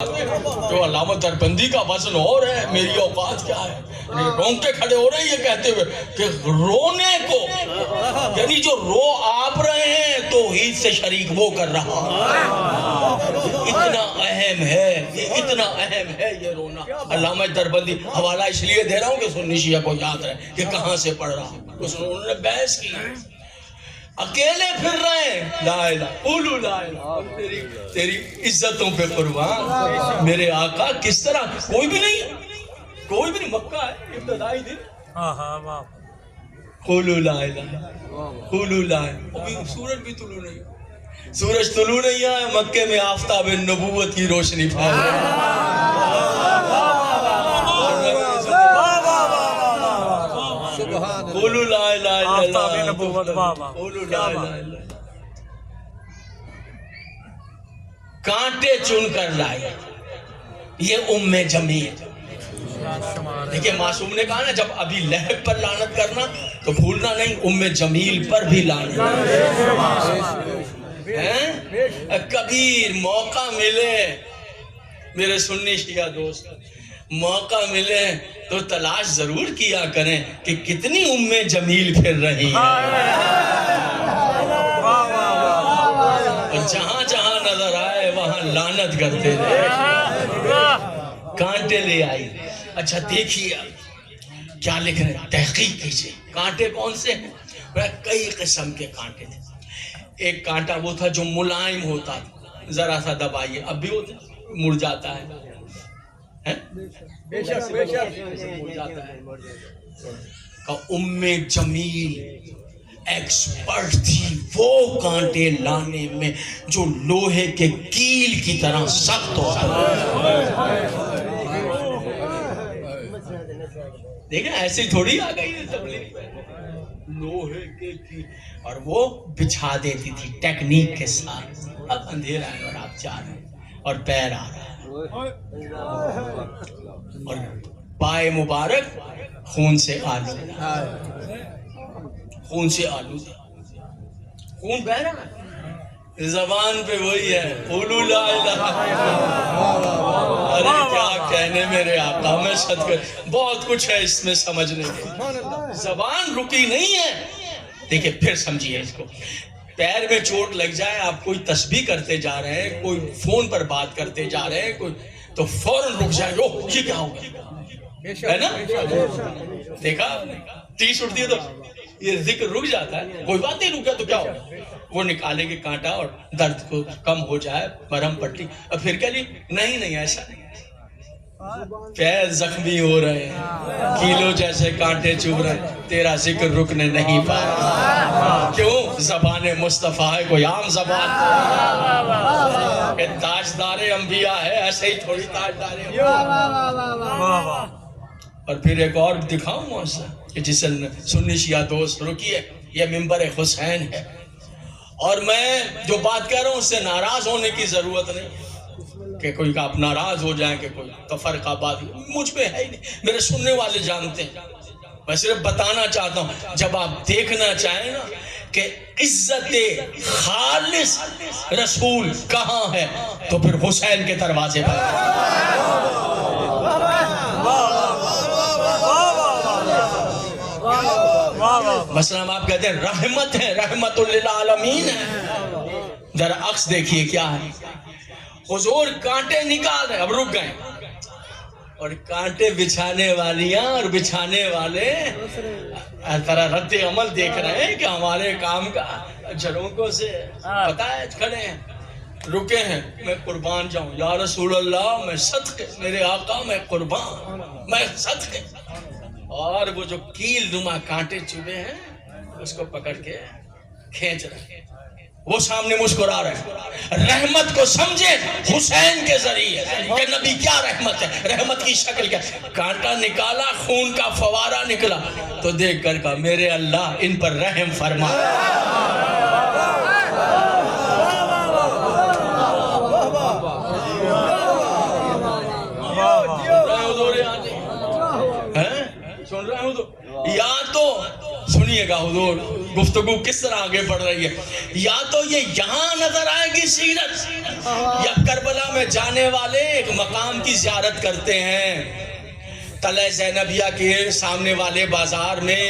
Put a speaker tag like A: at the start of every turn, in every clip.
A: جو علامت دربندی کا وزن اور ہے، میری اوقات کیا ہے؟ رونگٹے کھڑے ہو رہے ہیں یہ کہتے ہوئے کہ رونے کو، یعنی جو رو آپ رہے ہیں توحید سے شریک وہ کر رہا اتنا اہم ہے، یہ اتنا اہم ہے یہ رونا۔ علامت دربندی حوالہ اس لیے دے رہا ہوں کہ سنی شیعہ کو یاد رہے کہ کہاں سے پڑھ رہا ہوں۔ انہوں نے بحث کی، اکیلے پھر رہے ہیں، لا الہ قولوا لا الہ، تیری عزتوں پہ قربان میرے آقا، کس طرح کوئی بھی نہیں، کوئی بھی نہیں، مکہ ہے ابتدائی دن، قولوا لا الہ قولوا لا الہ، ابھی سورج بھی طلوع نہیں، سورج طلوع نہیں آیا، مکے میں آفتاب نبوت کی روشنی پھیل رہی ہے۔ قولوا لا الہ الا اللہ، قولوا لا الہ الا اللہ۔ کانٹے چن کر لائی یہ ام جمیل۔ دیکھیں معصوم نے کہا نا جب ابھی لہب پر لعنت کرنا تو بھولنا نہیں ام جمیل پر بھی لعنت۔ کبھی موقع ملے میرے سنی شیعہ دوست، موقع ملے تو تلاش ضرور کیا کریں کہ کتنی ام جمیل پھر رہی ہیں، اور جہاں جہاں نظر آئے وہاں لعنت کرتے رہے۔ کانٹے لے آئی۔ اچھا دیکھیے کیا لکھ رہے ہیں، تحقیق کیجئے کانٹے کون سے ہیں۔ کئی قسم کے کانٹے تھے۔ ایک کانٹا وہ تھا جو ملائم ہوتا تھا، ذرا سا دبائیے اب بھی ہوتا مڑ جاتا ہے، بے شک مڑ جاتا ہے۔ ام جمیل ایکسپرٹ تھی وہ کانٹے لانے میں جو لوہے کے کیل کی طرح سخت ہوتا۔ دیکھیں ایسے تھوڑی آ گئی تبلیغ، لوہے کے کیل، اور وہ بچھا دیتی تھی ٹیکنیک کے ساتھ۔ اب اندھیرا ہے اور آپ جا رہے ہیں اور پیر آ رہا ہے اور پائے مبارک خون سے آلودہ، خون سے آلودہ، خون بہ رہا ہے، زبان پہ وہی ہے قولوا لا الہ۔ ارے کیا کہنے میرے آقا، میں صدقے، بہت کچھ ہے اس میں سمجھنے کے، زبان رکی نہیں ہے۔ دیکھیں پھر سمجھیے اس کو، پیر میں چوٹ لگ جائے، آپ کوئی تسبیح کرتے جا رہے ہیں، کوئی فون پر بات کرتے جا رہے ہیں، کوئی تو فوراً رک جائے، اوہ یہ کیا ہوگا، ہے نا؟ دیکھا تیس اٹھتی ہے تو یہ ذکر رک جاتا ہے، کوئی بات نہیں، رکا تو کیا ہوگا، وہ نکالے گے کانٹا اور درد کو کم ہو جائے، مرہم پٹی، اور پھر کیا لی، نہیں ایسا نہیں، پیر زخمی ہو رہے ہیں، کیلوں جیسے کانٹے چبھ رہے ہیں، تیرا ذکر رکنے نہیں پا رہا۔ کیوں؟ زبان مصطفیٰ ہے، کوئی عام زبان کہ تاجدار انبیاء ہے، ایسے ہی تھوڑی تاجدار انبیاء۔ اور پھر ایک اور دکھاؤں موسیٰ کہ جسے سنی شیعہ دوست رکیے، یہ منبر حسین ہے، اور میں جو بات کہہ رہا ہوں اس سے ناراض ہونے کی ضرورت نہیں کہ کوئی آپ ناراض ہو جائیں کہ کوئی تفرقہ بازی مجھ پہ ہے ہی نہیں، میرے سننے والے جانتے ہیں، میں صرف بتانا چاہتا ہوں جب آپ دیکھنا چاہیں نا کہ عزت خالص رسول کہاں ہے تو پھر حسین کے دروازے پر۔ مثلا آپ کہتے ہیں رحمت ہے، رحمت للعالمین ہے، ذرا عکس دیکھیے کیا ہے، حضور کانٹے نکال رہے، اب رک گئے، اور کانٹے بچھانے والیاں اور بچھانے والے طرح رد عمل دیکھ رہے ہیں کہ ہمارے کام کا جھروکوں سے پتہ ہے کھڑے ہیں، رکے ہیں، میں قربان جاؤں یا رسول اللہ، میں صدقے، میرے آقا میں قربان، میں صدقے، اور وہ جو کیل نما کانٹے چبھے ہیں اس کو پکڑ کے کھینچ رہے ہیں، وہ سامنے مسکرا رہے ہیں۔ رحمت کو سمجھے حسین کے ذریعے کہ نبی کیا رحمت ہے، رحمت کی شکل کیا، کانٹا نکالا، خون کا فوارہ نکلا تو دیکھ کر کہا میرے اللہ ان پر رحم فرما۔ سن رہے ہو تو یا تو سنیے گا حضور گفتگو کس طرح آگے بڑھ رہی ہے. یا تو یہ یہاں نظر آئے گی سیرت، یا کربلا میں جانے والے ایک مقام کی زیارت کرتے ہیں تلہ زینبیہ کے سامنے والے بازار میں،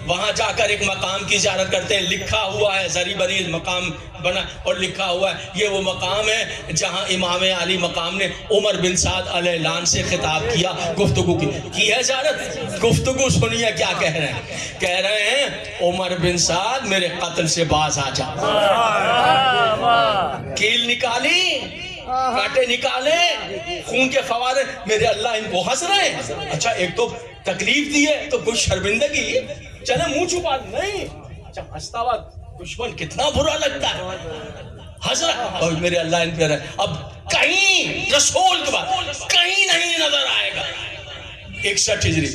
A: وہاں جا کر ایک مقام کی زیارت کرتے ہیں. لکھا ہوا ہے، زری بری مقام بنا اور لکھا ہوا ہے یہ وہ مقام ہے جہاں امام علی مقام نے عمر بن سعد علیہ السلام سے خطاب کیا، گفتگو کی ہے زیارت. گفتگو سنیے کیا کہہ رہے ہیں. کہہ رہے ہیں عمر بن سعد میرے قتل سے باز آ جا. کیل نکالی، کانٹے نکالے، خون کے فوارے، میرے اللہ ان کو ہنس رہے ہیں. اچھا ایک تو تکلیف دی ہے تو کچھ شرمندگی، چلے منہ چھپا نہیں. اچھا ہنستا ہوا دشمن کتنا برا لگتا ہے، ہنس رہا اور میرے اللہ ان پہ رہے. اب کہیں رسول کے بعد کہیں نہیں نظر آئے گا 61 ہجری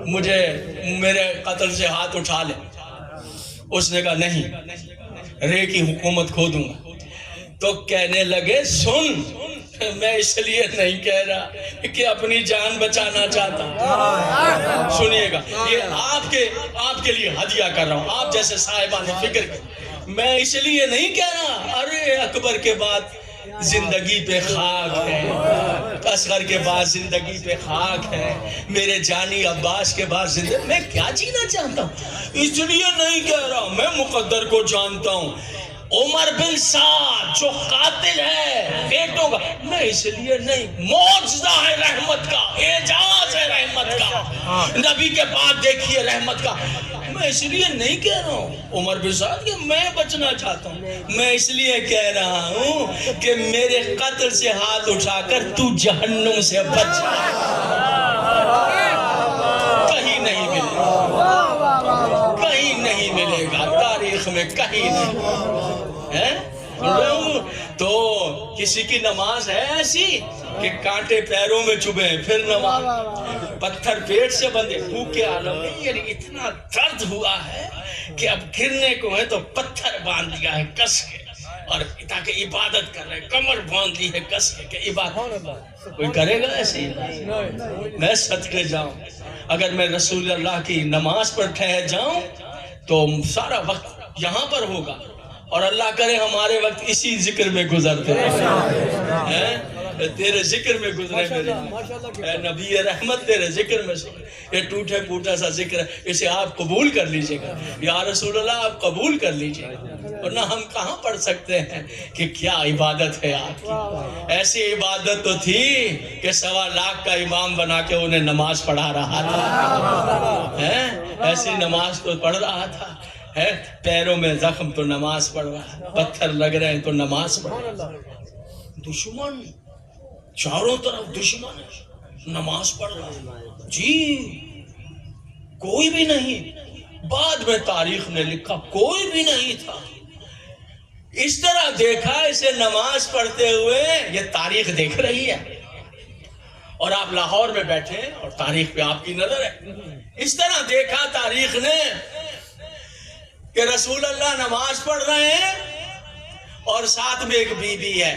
A: مجھے میرے قتل سے ہاتھ اٹھا لے. اس نے کہا نہیں، رے کی حکومت کھو دوں گا. تو کہنے لگے سن، میں اس لیے نہیں کہہ رہا کہ اپنی جان بچانا چاہتا ہوں. سنیے گا، یہ آپ کے لیے ہدیہ کر رہا ہوں، آپ جیسے صاحبان فکر کے. میں اس لیے نہیں کہہ رہا ارے اکبر کے بعد زندگی پہ خاک ہے، اصغر کے بعد زندگی پہ خاک ہے، میرے جانی عباس کے بعد زندگی، میں کیا جینا چاہتا ہوں اس لیے نہیں کہہ رہا. میں مقدر کو جانتا ہوں. عمر بن سعد جو قاتل ہے بیٹوں کا، میں اس لیے نہیں، معجزہ ہے رحمت کا، اعجاز ہے رحمت کا، نبی کے بعد دیکھیے رحمت کا. میں اس لیے نہیں کہہ رہا ہوں عمر بن سعد کہ میں بچنا چاہتا ہوں، میں اس لیے کہہ رہا ہوں کہ میرے قتل سے ہاتھ اٹھا کر تو جہنم سے بچ جائے. کہیں نہیں ملے گا، کہیں نہیں ملے گا، تاریخ میں کہیں نہیں ہے. تو کسی کی نماز ہے ایسی کہ کانٹے پیروں میں چبھے پھر نماز، پتھر پیٹ سے بندے، بھوک کے عالم میں یعنی اتنا درد ہوا ہے کہ اب گرنے کو ہے تو پتھر باندھ دیا ہے کس کے، اور تاکہ عبادت کر رہے، کمر باندھ لی ہے کس کے کہ عبادت. کوئی کرے گا ایسی؟ میں صدقے جاؤں اگر میں رسول اللہ کی نماز پر ٹھہر جاؤں تو سارا وقت یہاں پر ہوگا، اور اللہ کرے ہمارے وقت اسی ذکر میں گزرتے ہیں، تیرے ذکر میں گزرے میرے اے نبی رحمت، تیرے ذکر میں. یہ ٹوٹے پھوٹا سا ذکر ہے، اسے آپ قبول کر لیجئے گا یا رسول اللہ، آپ قبول کر لیجئے گا، ورنہ ہم کہاں پڑھ سکتے ہیں کہ کیا عبادت ہے آپ کی. ایسی عبادت تو تھی کہ 1.25 لاکھ کا امام بنا کے انہیں نماز پڑھا رہا تھا، ایسی نماز تو پڑھ رہا تھا. پیروں میں زخم تو نماز پڑھ رہا ہے، پتھر لگ رہے ہیں تو نماز پڑھ رہا ہے. دشمن چاروں طرف دشمن ہے، نماز پڑھ رہا ہے جی. کوئی بھی نہیں، بعد میں تاریخ نے لکھا کوئی بھی نہیں تھا. اس طرح دیکھا اسے نماز پڑھتے ہوئے، یہ تاریخ دیکھ رہی ہے اور آپ لاہور میں بیٹھے اور تاریخ پہ آپ کی نظر ہے. اس طرح دیکھا تاریخ نے کہ رسول اللہ نماز پڑھ رہے ہیں اور ساتھ میں ایک بی بی ہے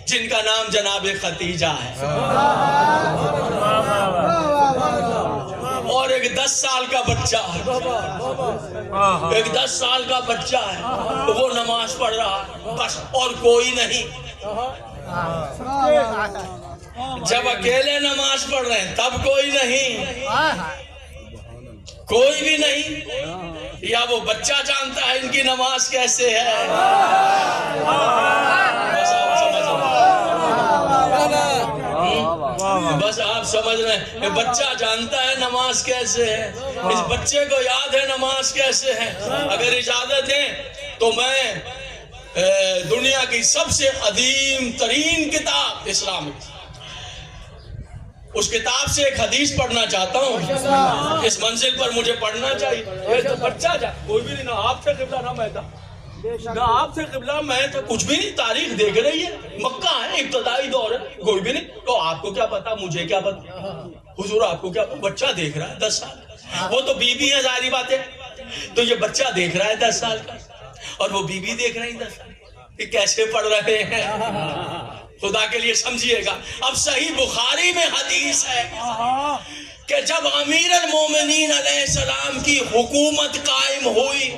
A: جن کا نام جناب خدیجہ ہے، اور ایک 10 سال کا بچہ ہے، ایک 10 سال کا بچہ ہے، وہ نماز پڑھ رہا ہے بس، اور کوئی نہیں. جب اکیلے نماز پڑھ رہے ہیں تب کوئی نہیں، کوئی بھی نہیں. یا وہ بچہ جانتا ہے ان کی نماز کیسے ہے. بس آپ سمجھ رہے ہیں، بچہ جانتا ہے نماز کیسے ہے، اس بچے کو یاد ہے نماز کیسے ہے. اگر اجازت دیں تو میں دنیا کی سب سے عظیم ترین کتاب اسلام، اس کتاب سے ایک حدیث پڑھنا چاہتا ہوں. اس منزل پر مجھے پڑھنا چاہیے. یہ تو بچہ کوئی بھی نہیں، نہ آپ سے قبلہ نہ میں تھا، نہ آپ سے قبلہ میں تو کچھ بھی نہیں. تاریخ دیکھ رہی ہے، مکہ ہے، ابتدائی دور ہے، کوئی بھی نہیں. تو آپ کو کیا پتا، مجھے کیا پتا، حضور آپ کو کیا پتا. بچہ دیکھ رہا ہے 10 سال، وہ تو بی بی ہے ظاہری بات ہے. تو یہ بچہ دیکھ رہا ہے 10 سال کا، اور وہ بی بی دیکھ رہی 10 سال. یہ کیسے پڑھ رہے ہیں خدا کے لیے سمجھیے گا. اب صحیح بخاری میں حدیث ہے کہ جب امیر المومنین علیہ السلام کی حکومت قائم ہوئی،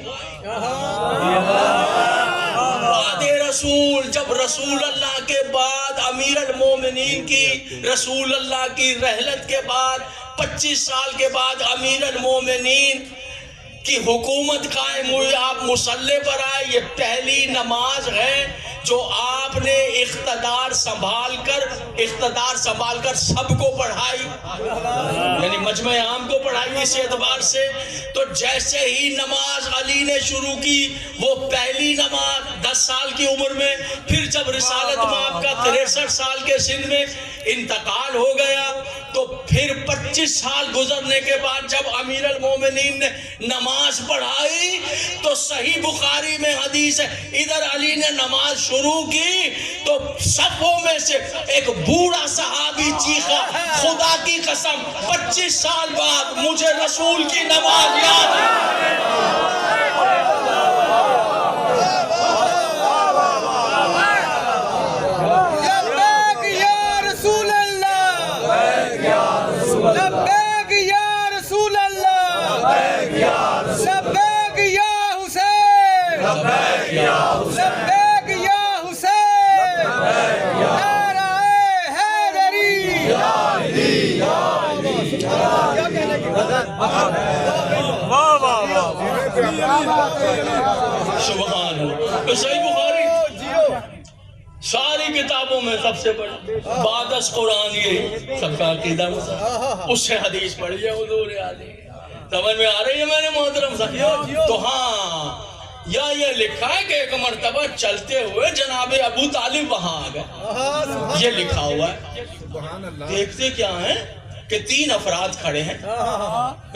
A: بعد رسول، جب رسول اللہ کے بعد امیر المومنین کی، رسول اللہ کی رحلت کے بعد 25 سال کے بعد امیر المومنین کی حکومت قائم ہوئی، آپ مصلی پر آئے، یہ پہلی نماز ہے جو آپ نے اقتدار سنبھال کر سب کو پڑھائی، یعنی مجمع عام کو پڑھائی۔ اس اعتبار سے تو جیسے ہی نماز علی نے شروع کی، وہ پہلی نماز 10 سال کی عمر میں، پھر جب رسالت مآب کا 63 سال کے سن میں انتقال ہو گیا، تو پھر 25 سال گزرنے کے بعد جب امیر المومنین نے نماز پڑھائی تو صحیح بخاری میں حدیث ہے، ادھر علی نے نماز شروع کی تو صفوں میں سے ایک بوڑھا صحابی چیخا، خدا کی قسم 25 سال بعد مجھے رسول کی نماز یاد ہے۔ سبحان اللہ۔ صحیح بخاری ساری کتابوں میں سب سے بڑی، بعد از قرآن یہ سب کا عقیدہ اس سے حدیث پڑھی ہے حضور علی۔ سمجھ میں آ رہی ہے میں نے محترم صاحب؟ تو ہاں، یا یہ لکھا ہے کہ ایک مرتبہ چلتے ہوئے جناب ابو طالب وہاں آ گئے، یہ لکھا ہوا ہے۔ دیکھتے کیا ہیں کہ 3 افراد کھڑے ہیں،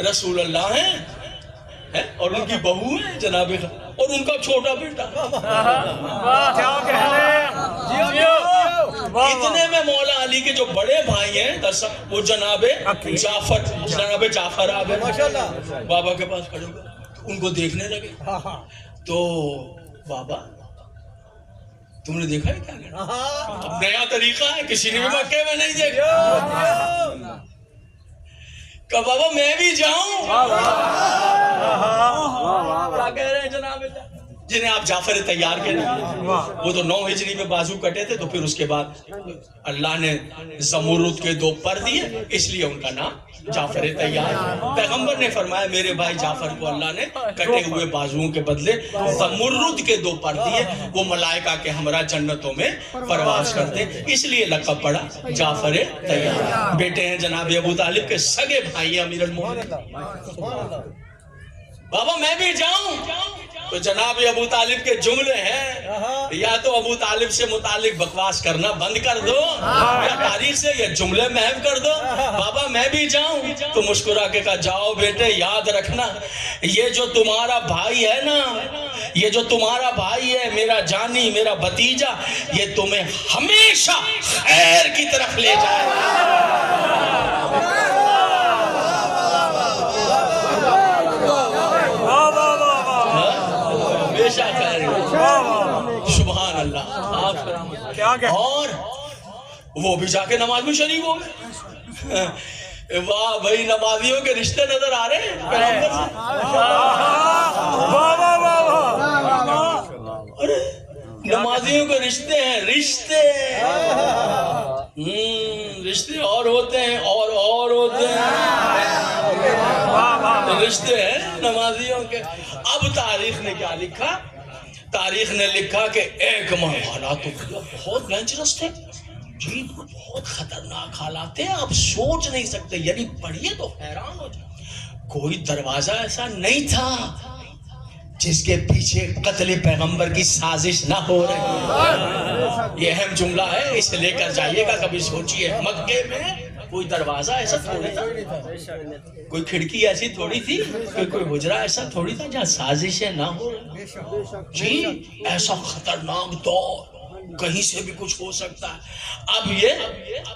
A: رسول اللہ ہیں اور ان کی بہو ہے جناب اور ان کا چھوٹا بیٹا۔ اتنے میں مولا علی کے جو بڑے بھائی ہیں وہ جناب جعفر آ گئے، بابا کے پاس کھڑے ہوئے، ان کو دیکھنے لگے۔ تو بابا تم نے دیکھا ہے کیا؟ اب نیا طریقہ ہے، کسی نے بھی مکے میں نہیں دیکھا۔ کہ بابا میں بھی جاؤں؟ کیا کہہ رہے ہیں جناب؟ جنہیں آپ جعفر طیار کہتے ہیں، وہ تو 9 ہجری میں بازو کٹے تھے، تو پھر اس کے بعد اللہ نے زمرد کے 2 پر دیے، اس لیے ان کا نام جعفر طیار۔ پیغمبر نے فرمایا میرے بھائی جعفر کو اللہ نے کٹے ہوئے بازوؤں کے بدلے زمرد کے 2 پر دیے، وہ ملائکہ کے ہمراہ جنتوں میں پرواز کرتے، اس لیے لقب پڑا جعفر طیار۔ بیٹے ہیں جناب ابو طالب کے، سگے بھائی امیر المومنین۔ بابا میں بھی جاؤں؟ تو جناب ابو طالب کے جملے ہیں، یا تو ابو طالب سے متعلق بکواس کرنا بند کر دو یا تاریخ سے یہ جملے محو کر دو۔ بابا میں بھی جاؤں؟ تو مسکرا کے کہا جاؤ بیٹے، یاد رکھنا یہ جو تمہارا بھائی ہے نا، یہ جو تمہارا بھائی ہے، میرا جانی، میرا بھتیجا، یہ تمہیں ہمیشہ خیر کی طرف لے جائے گا۔ سبحان اللہ۔ اور وہ بھی جا کے نماز میں شریک ہو گئے۔ واہ بھائی، نمازیوں کے رشتے نظر آ رہے ہیں پیغمبر سے۔ نمازیوں کے رشتے ہیں، رشتے اور ہوتے ہیں اور ہوتے ہیں، رشتے ہیں نمازیوں کے۔ اب تاریخ نے کیا لکھا؟ تاریخ نے لکھا کہ ایک حالات بہت ڈینجرس تھے جی، بہت خطرناک حالات تھے، آپ سوچ نہیں سکتے، یعنی پڑھیے تو حیران ہو جائے۔ کوئی دروازہ ایسا نہیں تھا جس کے پیچھے قتل پیغمبر کی سازش نہ ہو رہی۔ یہ اہم جملہ ہے، اسے لے کر جائیے گا، کبھی سوچئے مکے میں کوئی دروازہ ایسا تھوڑی تھا، کوئی کھڑکی ایسی تھوڑی تھی، کوئی حجرہ ایسا تھوڑی تھا جہاں سازشیں نہ ہو جی۔ ایسا خطرناک دور، کہیں سے بھی کچھ ہو سکتا ہے۔ اب یہ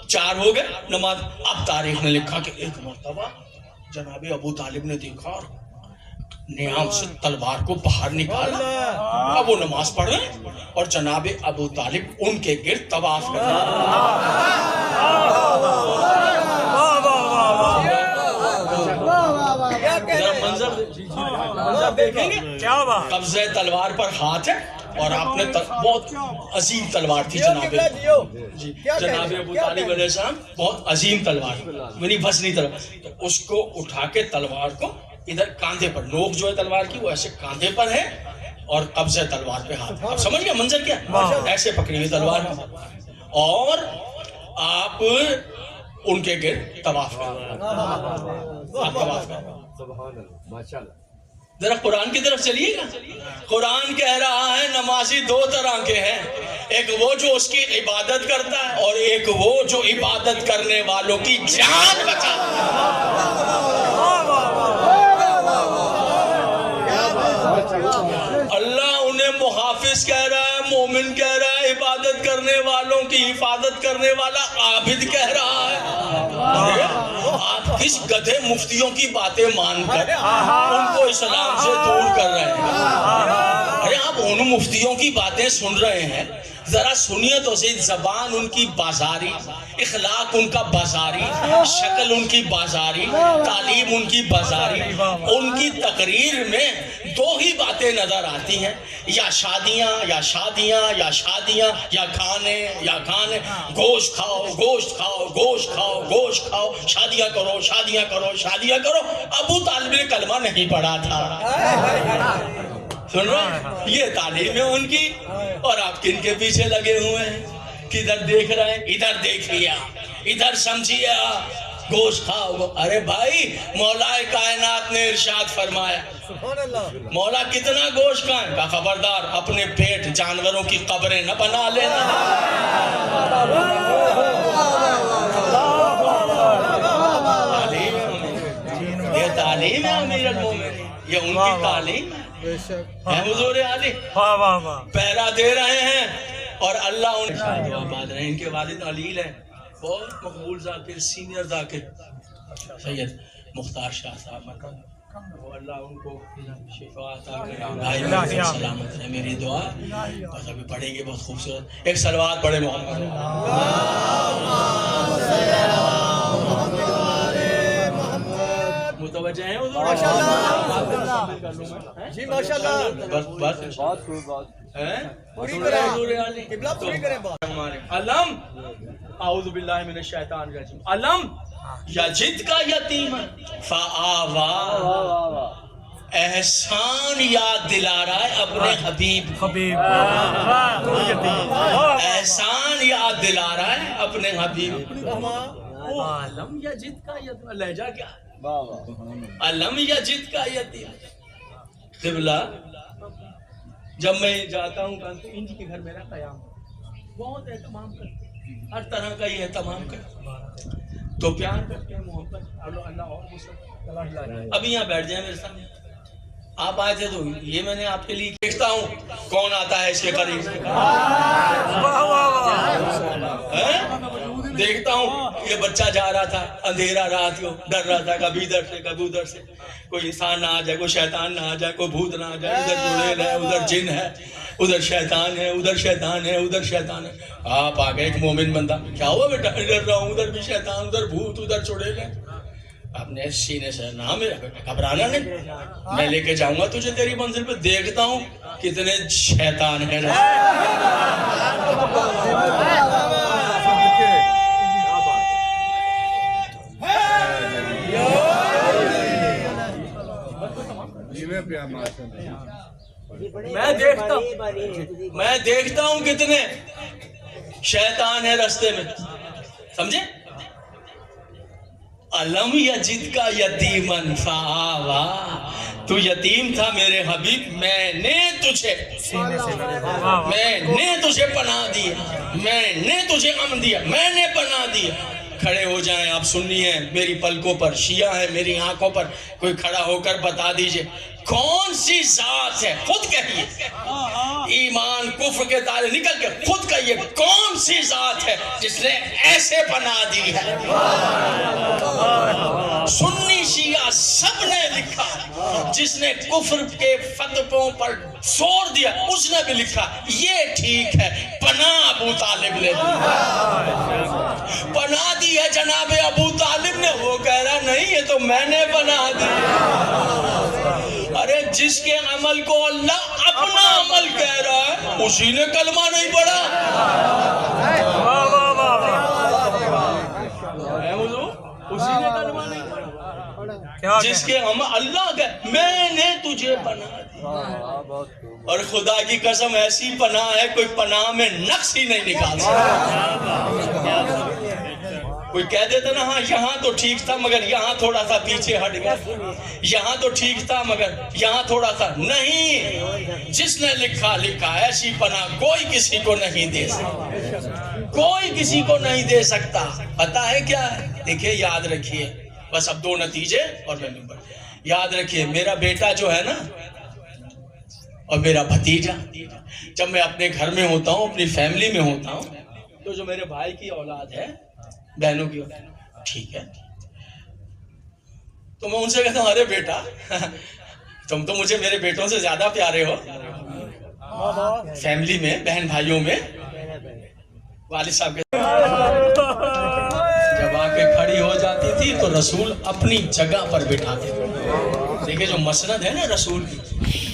A: 4 ہو گئے نماز۔ اب تاریخ نے لکھا کہ ایک مرتبہ جناب ابو طالب نے دیکھا اور نیام سے تلوار کو باہر نکالا۔ اب وہ نماز پڑھ رہے اور جناب ابو طالب ان کے گرد طواف کر رہے۔ دیکھیں گے.
B: کیا بات.
A: قبضہ تلوار پر ہاتھ ہے اور آپ نے بہت عظیم تلوار تھی جناب جناب ابو طالب علیہ السلام, بہت عظیم تلوار, یعنی وزنی تلوار. اس کو اٹھا کے تلوار کو ادھر کاندھے پر, نوک جو ہے تلوار کی وہ ایسے کاندھے پر ہے اور قبضہ تلوار پہ ہاتھ. آپ سمجھ گئے منظر کیا, ایسے پکڑی ہوئی تلوار اور آپ ان کے گرد طواف کر. ذرا قرآن کی طرف چلیے گا. قرآن کہہ رہا ہے نمازی دو طرح کے ہیں, ایک وہ جو اس کی عبادت کرتا ہے اور ایک وہ جو عبادت کرنے والوں کی جان بچاتا ہے. اللہ انہیں محافظ کہہ رہا ہے, مومن کہہ رہا ہے, عبادت کرنے والوں کی حفاظت کرنے والا عابد کہہ رہا ہے. آپ کس گدھے مفتیوں کی باتیں مان کر ان کو اسلام سے دور کر رہے ہیں؟ ارے آپ ان مفتیوں کی باتیں سن رہے ہیں, ذرا سنیے تو صحیح. زبان ان کی بازاری, اخلاق ان کا بازاری, شکل ان کی بازاری, تعلیم ان کی بازاری. ان کی تقریر میں دو ہی باتیں نظر آتی ہیں, یا شادیاں یا شادیاں یا شادیاں یا کھانے یا کھانے. گوشت کھاؤ گوشت کھاؤ گوشت کھاؤ گوشت کھاؤ, شادیاں کرو شادیاں کرو شادیاں کرو. ابو طالب نے کلمہ نہیں پڑھا تھا. سن رہے ہیں, یہ تعلیم ہے ان کی, اور آپ کن کے پیچھے لگے ہوئے ہیں. کدھر دیکھ رہے ہیں, ادھر دیکھیے, ادھر سمجھیے, گوشت کھاؤ. ارے بھائی مولا کائنات نے ارشاد فرمایا, مولا کتنا گوشت کھائیں, کا خبردار اپنے پیٹ جانوروں کی قبریں نہ بنا لینا. یہ تعلیم ہے امیر المومنین, یہ ان کی تعلیم ہے. حضور علی پہرا دے رہے ہیں اور اللہ ان کے والد علیل ہیں, بہت مقبول ذاکر, سینئر ذاکر سید مختار شاہ صاحب, وہ اللہ ان کو شفا عطا کرے, سلامت رہے. میری دعا بس ابھی پڑھیں گے بہت خوبصورت. ایک صلوات پڑھے محمد. متوجہ ہیں حضور؟
C: جی ماشاءاللہ,
A: بس بس
C: بات کوئی بات
A: پوری کریں,
C: قبلہ پوری کریں بات.
A: علم اعوذ باللہ من الشیطان الرجیم. علم یجد کا یتیم فآوا, احسان یاد دلا رہا ہے اپنے حبیب. احسان یاد دلا رہا ہے اپنے حبیب. علم یجد کا یتیم, لہجہ کیا, علم یجد کا یتیم. قبلہ جب میں جاتا ہوں کانتے انجی کے گھر میرا قیام, بہت اہتمام کرتے, ہر طرح کا یہ اہتمام کرتے, تو پیار کرتے ہیں, محبت. اللہ اور مسلم ابھی یہاں بیٹھ جائیں میرے سامنے. آپ آئے تھے تو یہ میں نے آپ کے لیے دیکھتا ہوں کون آتا ہے اس کے قریب, دیکھتا ہوں یہ بچہ جا رہا تھا, اندھیرا رات کو ڈر رہا تھا, کبھی ادھر سے کبھی ادھر سے, کوئی انسان نہ آ جائے, کوئی شیطان نہ آ جائے, کوئی بھوت نہ آ جائے. ادھر چڑیل ہے, ادھر جن ہے, ادھر شیطان ہے, ادھر شیطان ہے, ادھر شیطان ہے. آپ آ گئے ایک مومن بندہ, کیا ہوا بیٹا, ڈر رہا ہوں, ادھر بھی شیطان, ادھر بھوت, ادھر چڑیل ہے. آپ نے سینے سے, نہ میرا بیٹا گھبرانا نہیں, میں لے کے جاؤں گا تجھے تیری منزل پہ, دیکھتا ہوں کتنے شیطان ہیں. میں دیکھتا ہوں کتنے شیطان ہیں رستے میں, سمجھے. علم یجد کا یتیمن فآوا, تو یتیم تھا میرے حبیب, میں نے تجھے پناہ دیا, میں نے تجھے امن دیا, میں نے پناہ دیا. کھڑے ہو جائیں آپ, سننی ہے میری پلکوں پر, شیعہ ہے میری آنکھوں پر, کوئی کھڑا ہو کر بتا دیجئے کون سی ذات ہے, خود کہیے, ایمان کفر کے تارے نکل کے خود کہیے کون سی ذات ہے جس نے ایسے پناہ دی ہے. سنی شیعہ سب نے لکھا, جس نے کفر کے فتووں پر زور دیا اس نے بھی لکھا یہ ٹھیک ہے, پناہ ابو طالب نے پناہ دی ہے جناب ابو طالب نے. وہ کہہ رہا نہیں, یہ تو میں نے پناہ دی. ارے جس کے عمل کو اللہ اپنا عمل کہہ رہا ہے اسی نے کلمہ نہیں پڑھا. اسی نے کلمہ نہیں پڑھا. جس کے عمل اللہ کہ میں نے تجھے پناہ دی. اور خدا کی قسم ایسی پناہ ہے کوئی پناہ میں نقص ہی نہیں نکال سکتا. کوئی کہہ دیتا نا ہاں یہاں تو ٹھیک تھا مگر یہاں تھوڑا سا پیچھے ہٹ گیا, یہاں تو ٹھیک تھا مگر یہاں تھوڑا سا نہیں. جس نے لکھا ایسی پناہ کوئی کسی کو نہیں دے سکتا, کوئی کسی کو نہیں دے سکتا. پتا ہے کیا ہے؟ دیکھیں یاد رکھیے بس اب 2 نتیجے اور میں نمبر یاد رکھیے. میرا بیٹا جو ہے نا اور میرا بھتیجا, جب میں اپنے گھر میں ہوتا ہوں اپنی فیملی میں ہوتا ہوں تو جو میرے بھائی کی اولاد ہے بہنوں کی اولاد ٹھیک ہے تو میں ان سے کہتا ہوں ارے بیٹا تم تو مجھے میرے بیٹوں سے زیادہ پیارے ہو. فیملی میں بہن بھائیوں میں والد صاحب کے جب آ کے کھڑی ہو جاتی تھی تو رسول اپنی جگہ پر بٹھاتے تھے. دیکھیں جو مسند ہے نا رسول کی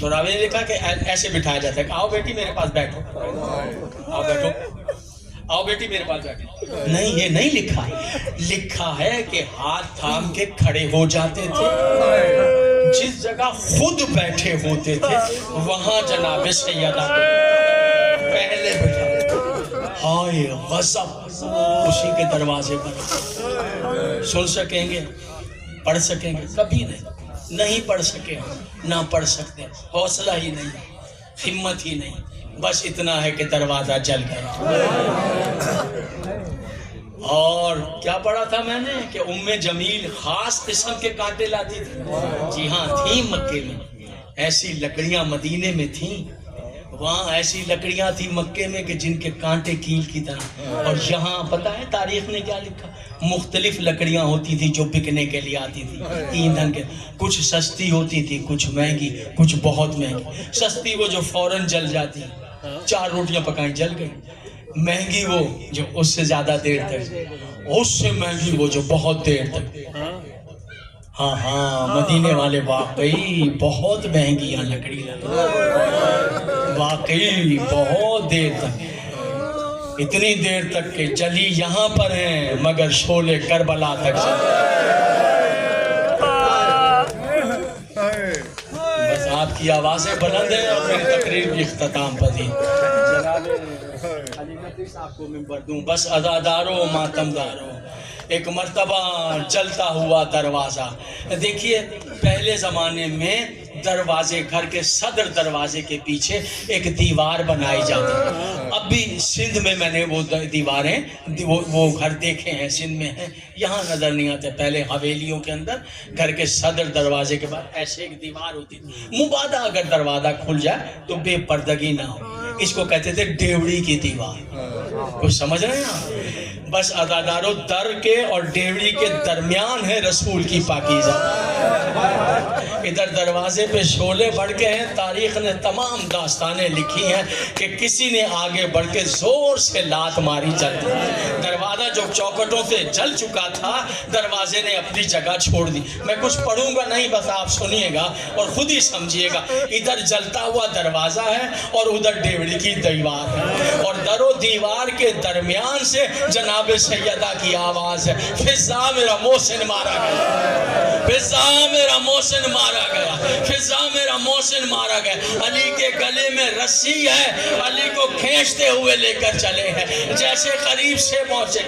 A: تو راوی نے لکھا کہ ایسے بٹھایا جاتا ہے کہ آؤ بیٹی میرے پاس بیٹھو, آؤ بیٹھو, آؤ بیٹی میرے پاس بیٹھو. نہیں یہ نہیں لکھا, لکھا ہے کہ ہاتھ تھام کے کھڑے ہو جاتے تھے. جس جگہ خود بیٹھے ہوتے تھے وہاں جناب سیدہ پہلے بٹھا. ہائے غضب اسی کے دروازے پر. سن سکیں گے پڑھ سکیں گے کبھی نہیں پڑھ سکے نہ پڑھ سکتے, حوصلہ ہی نہیں, ہمت ہی نہیں. بس اتنا ہے کہ دروازہ جل گیا. اور کیا پڑھا تھا میں نے کہ ام جمیل خاص قسم کے کانٹے لاتی تھی. جی ہاں تھیں مکے میں ایسی لکڑیاں, مدینے میں تھیں وہاں ایسی لکڑیاں تھی مکے میں کہ جن کے کانٹے کیل کی طرح. اور یہاں پتہ ہے تاریخ نے کیا لکھا, مختلف لکڑیاں ہوتی تھی جو بکنے کے لیے آتی تھی ایندھن کے. کچھ سستی ہوتی تھی, کچھ مہنگی, کچھ بہت مہنگی. سستی وہ جو فوراً جل جاتی, 4 روٹیاں پکائیں جل گئی. مہنگی وہ جو اس سے زیادہ دیر تک, اس سے مہنگی وہ جو بہت دیر تک. ہاں ہاں مدینے والے واقعی بہت مہنگی لکڑی واقعی بہت دیر تک, اتنی دیر تک کہ جلی یہاں پر ہیں مگر شعلے کربلا تک بس آپ کی آوازیں بلند ہیں اور میری تقریر بھی اختتام پذیر. جناب علی نقوی صاحب کو ممبر دوں. بس عزادارو ماتمدارو ایک مرتبہ جلتا ہوا دروازہ. دیکھیے پہلے زمانے میں دروازے, گھر کے صدر دروازے کے پیچھے ایک دیوار بنائی جاتی. اب بھی سندھ میں نے وہ دیواریں وہ گھر دیکھے ہیں, سندھ میں ہیں, یہاں نظر نہیں آتے. پہلے حویلیوں کے اندر گھر کے صدر دروازے کے بعد ایسے ایک دیوار ہوتی تھی. مبادا اگر دروازہ کھل جائے تو بے پردگی نہ ہو, اس کو کہتے تھے ڈیوڑی کی دیوار. کچھ سمجھ رہے ہیں؟ بس عزادارو در کے اور ڈیوڑی کے درمیان ہے رسول کی پاکیزہ. ادھر دروازے پہ شعلے بڑھ کے ہیں. تاریخ نے تمام داستانیں لکھی ہیں کہ کسی نے آگے بڑھ کے زور سے لات ماری چلتی. دروازہ جو چوکٹوں سے جل چکا تھا دروازے نے اپنی جگہ چھوڑ دی. میں کچھ پڑھوں گا نہیں, بس آپ سنیے گا اور خود ہی سمجھیے گا. ادھر جلتا ہوا دروازہ ہے اور ادھر ڈیوڑی کی دیوار ہے, اور در و دیوار کے درمیان سے جناب سیدہ کی آواز ہے, فضا میرا محسن مارا گیا, فضا میرا محسن مارا گیا, فضا میرا محسن مارا گیا. علی کے گلے میں رسی ہے, علی کو کھینچتے ہوئے لے کر چلے ہیں. جیسے قریب سے پہنچے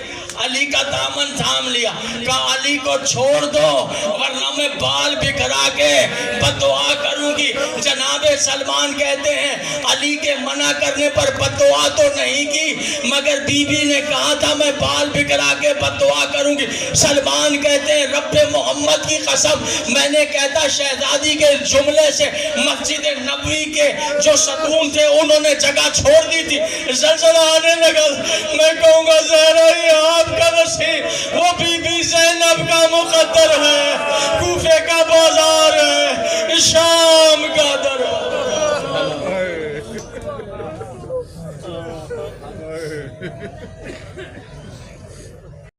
A: علی کا دامن تھام لیا, کہا علی کو چھوڑ دو ورنہ میں بال بکھرا کے بددعا کروں گی. جناب سلمان کہتے ہیں علی کے منع کرنے پر بددعا تو نہیں کی مگر بی بی نے کہا تھا میں بال بکھرا کے بددعا کروں گی. سلمان کہتے ہیں رب محمد کی قسم میں نے کہتا شہزادی کے جملے سے مسجد نبوی کے جو ستون تھے انہوں نے جگہ چھوڑ دی تھی. زلزلہ آنے لگا, میں کہوں گا زہرا یہ آپ کا نصیب, وہ بی بی زینب کا مقدر ہے, کوفے کا بازار ہے, شام کا دروازہ.